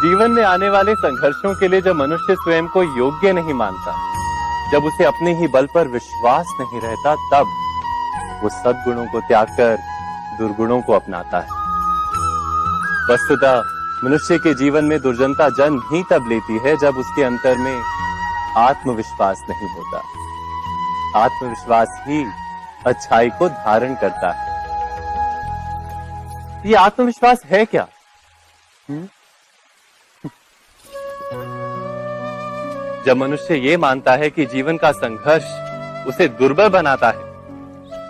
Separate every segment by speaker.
Speaker 1: जीवन में आने वाले संघर्षों के लिए जब मनुष्य स्वयं को योग्य नहीं मानता, जब उसे अपने ही बल पर विश्वास नहीं रहता, तब वो सद्गुणों को त्याग कर दुर्गुणों को अपनाता है। वस्तुतः मनुष्य के जीवन में दुर्जनता जन्म ही तब लेती है जब उसके अंतर में आत्मविश्वास नहीं होता। आत्मविश्वास ही अच्छाई को धारण करता है। ये आत्मविश्वास है क्या? जब मनुष्य ये मानता है कि जीवन का संघर्ष उसे दुर्बल बनाता है,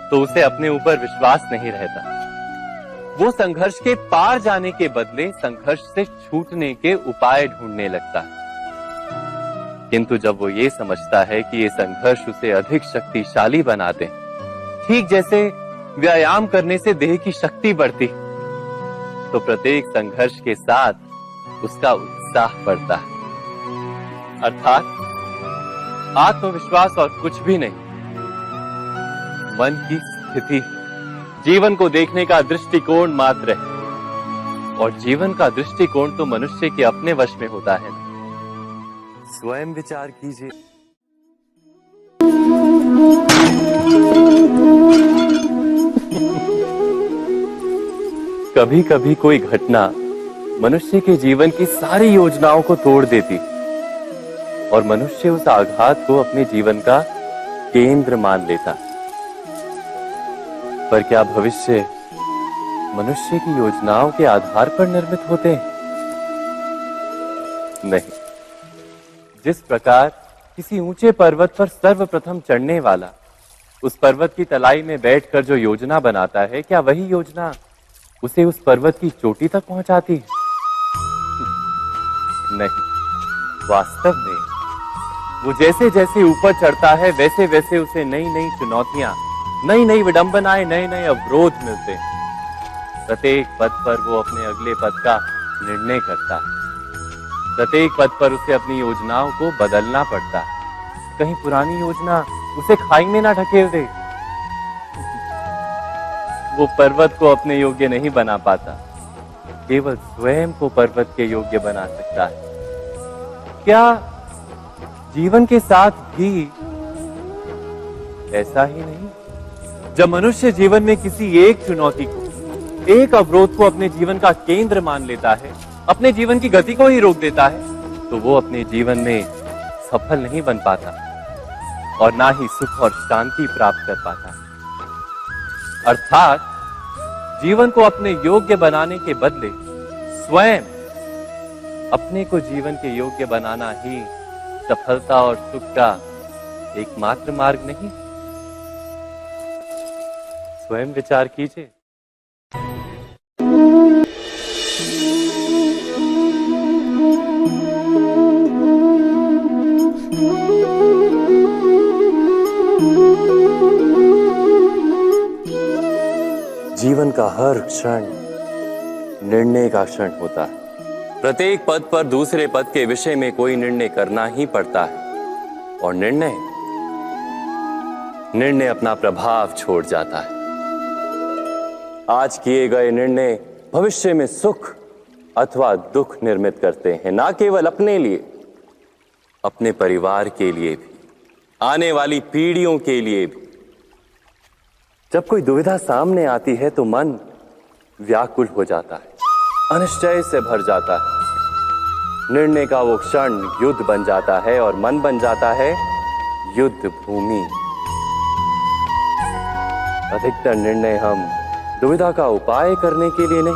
Speaker 1: तो उसे अपने ऊपर विश्वास नहीं रहता। वो संघर्ष के पार जाने के बदले संघर्ष से छूटने के उपाय ढूंढने लगता है। किंतु जब वो ये समझता है कि ये संघर्ष उसे अधिक शक्तिशाली बनाते हैं, ठीक जैसे व्यायाम करने से देह की शक्ति बढ़ती, तो प्रत्येक संघर्ष के साथ उसका उत्साह बढ़ता है। अर्थात आत्मविश्वास और कुछ भी नहीं, मन की स्थिति, जीवन को देखने का दृष्टिकोण मात्र है। और जीवन का दृष्टिकोण तो मनुष्य के अपने वश में होता है। स्वयं विचार कीजिए। कभी कभी कोई घटना मनुष्य के जीवन की सारी योजनाओं को तोड़ देती और मनुष्य उस आघात को अपने जीवन का केंद्र मान लेता। पर क्या भविष्य मनुष्य की योजनाओं के आधार पर निर्मित होते हैं? नहीं। जिस प्रकार किसी ऊंचे पर्वत पर सर्वप्रथम चढ़ने वाला उस पर्वत की तलाई में बैठकर जो योजना बनाता है, क्या वही योजना उसे उस पर्वत की चोटी तक पहुंचाती है? नहीं। वास्तव में वो जैसे जैसे ऊपर चढ़ता है, वैसे वैसे उसे नई नई चुनौतियां, नई नई विडंबनाएं, नए नए अवरोध मिलते हैं। प्रत्येक पद पर वो अपने अगले पद का निर्णय करता है। प्रत्येक पद पर उसे अपनी योजनाओं को बदलना पड़ता है। कहीं पुरानी योजना उसे खाई में ना ढकेल दे। वो पर्वत को अपने योग्य नहीं बना पाता, केवल स्वयं को पर्वत के योग्य बना सकता है। क्या जीवन के साथ भी ऐसा ही नहीं? जब मनुष्य जीवन में किसी एक चुनौती को, एक अवरोध को अपने जीवन का केंद्र मान लेता है, अपने जीवन की गति को ही रोक देता है, तो वो अपने जीवन में सफल नहीं बन पाता और ना ही सुख और शांति प्राप्त कर पाता। अर्थात जीवन को अपने योग्य बनाने के बदले स्वयं अपने को जीवन के योग्य बनाना ही सफलता और सुख का एकमात्र मार्ग नहीं। स्वयं विचार कीजिए। जीवन का हर क्षण निर्णय का क्षण होता है। प्रत्येक पद पर दूसरे पद के विषय में कोई निर्णय करना ही पड़ता है और निर्णय अपना प्रभाव छोड़ जाता है। आज किए गए निर्णय भविष्य में सुख अथवा दुख निर्मित करते हैं, ना केवल अपने लिए, अपने परिवार के लिए भी, आने वाली पीढ़ियों के लिए भी। जब कोई दुविधा सामने आती है तो मन व्याकुल हो जाता है, अनिश्चय से भर जाता है। निर्णय का वो क्षण युद्ध बन जाता है और मन बन जाता है युद्ध भूमि। अधिकतर निर्णय हम दुविधा का उपाय करने के लिए नहीं,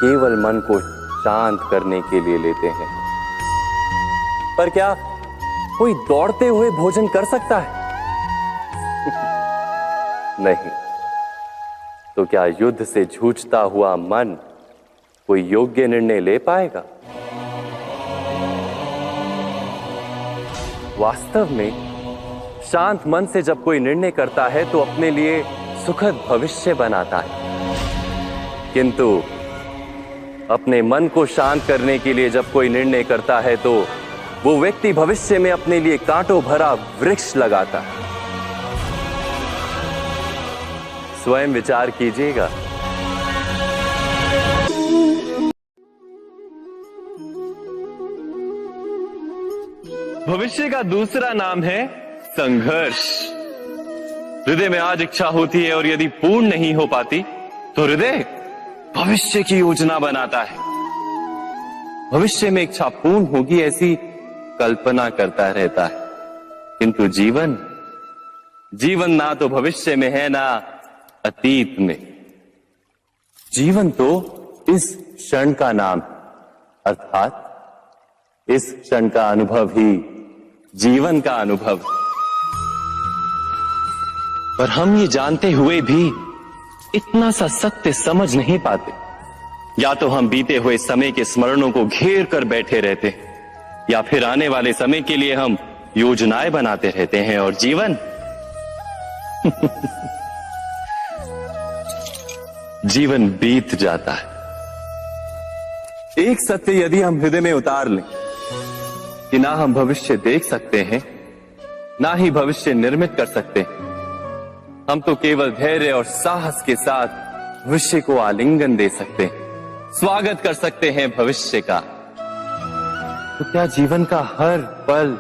Speaker 1: केवल मन को शांत करने के लिए लेते हैं। पर क्या कोई दौड़ते हुए भोजन कर सकता है? नहीं। तो क्या युद्ध से जूझता हुआ मन कोई योग्य निर्णय ले पाएगा? वास्तव में शांत मन से जब कोई निर्णय करता है तो अपने लिए सुखद भविष्य बनाता है। किंतु अपने मन को शांत करने के लिए जब कोई निर्णय करता है तो वो व्यक्ति भविष्य में अपने लिए कांटों भरा वृक्ष लगाता है। स्वयं विचार कीजिएगा। भविष्य का दूसरा नाम है संघर्ष। हृदय में आज इच्छा होती है और यदि पूर्ण नहीं हो पाती तो हृदय भविष्य की योजना बनाता है। भविष्य में इच्छा पूर्ण होगी ऐसी कल्पना करता रहता है, किंतु जीवन ना तो भविष्य में है ना अतीत में। जीवन तो इस क्षण का नाम है, अर्थात इस क्षण का अनुभव ही जीवन का अनुभव। पर हम ये जानते हुए भी इतना सा सत्य समझ नहीं पाते। या तो हम बीते हुए समय के स्मरणों को घेर कर बैठे रहते हैं, या फिर आने वाले समय के लिए हम योजनाएं बनाते रहते हैं और जीवन जीवन बीत जाता है। एक सत्य यदि हम हृदय में उतार लें कि ना हम भविष्य देख सकते हैं, ना ही भविष्य निर्मित कर सकते हैं, हम तो केवल धैर्य और साहस के साथ भविष्य को आलिंगन दे सकते हैं, स्वागत कर सकते हैं भविष्य का। तो क्या जीवन का हर पल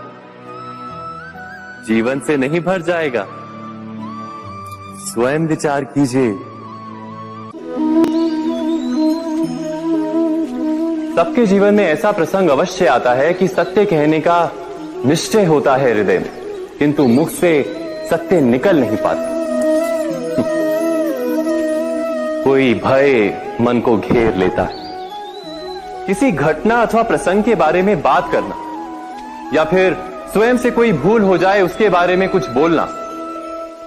Speaker 1: जीवन से नहीं भर जाएगा? स्वयं विचार कीजिए। सबके जीवन में ऐसा प्रसंग अवश्य आता है कि सत्य कहने का निश्चय होता है हृदय में, किंतु मुख से सत्य निकल नहीं पाता। कोई भय मन को घेर लेता है। किसी घटना अथवा प्रसंग के बारे में बात करना, या फिर स्वयं से कोई भूल हो जाए उसके बारे में कुछ बोलना,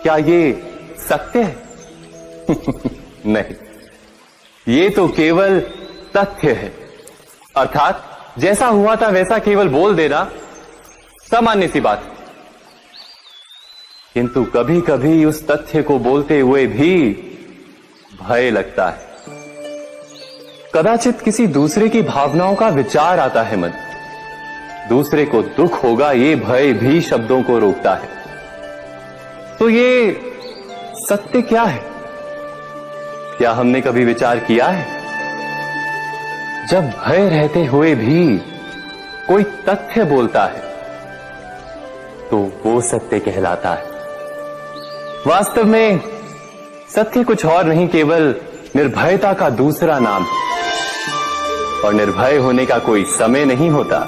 Speaker 1: क्या ये सत्य है? नहीं, ये तो केवल तथ्य है। अर्थात जैसा हुआ था वैसा केवल बोल देना सामान्य सी बात है। किंतु कभी कभी उस तथ्य को बोलते हुए भी भय लगता है। कदाचित किसी दूसरे की भावनाओं का विचार आता है मन, दूसरे को दुख होगा ये भय भी शब्दों को रोकता है। तो ये सत्य क्या है? क्या हमने कभी विचार किया है? जब भय रहते हुए भी कोई तथ्य बोलता है तो वो सत्य कहलाता है। वास्तव में सत्य कुछ और नहीं, केवल निर्भयता का दूसरा नाम है। और निर्भय होने का कोई समय नहीं होता,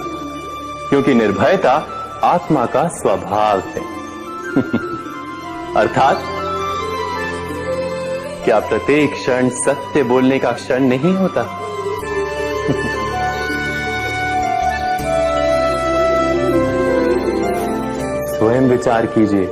Speaker 1: क्योंकि निर्भयता आत्मा का स्वभाव है। अर्थात क्या प्रत्येक क्षण सत्य बोलने का क्षण नहीं होता? स्वयं विचार कीजिए।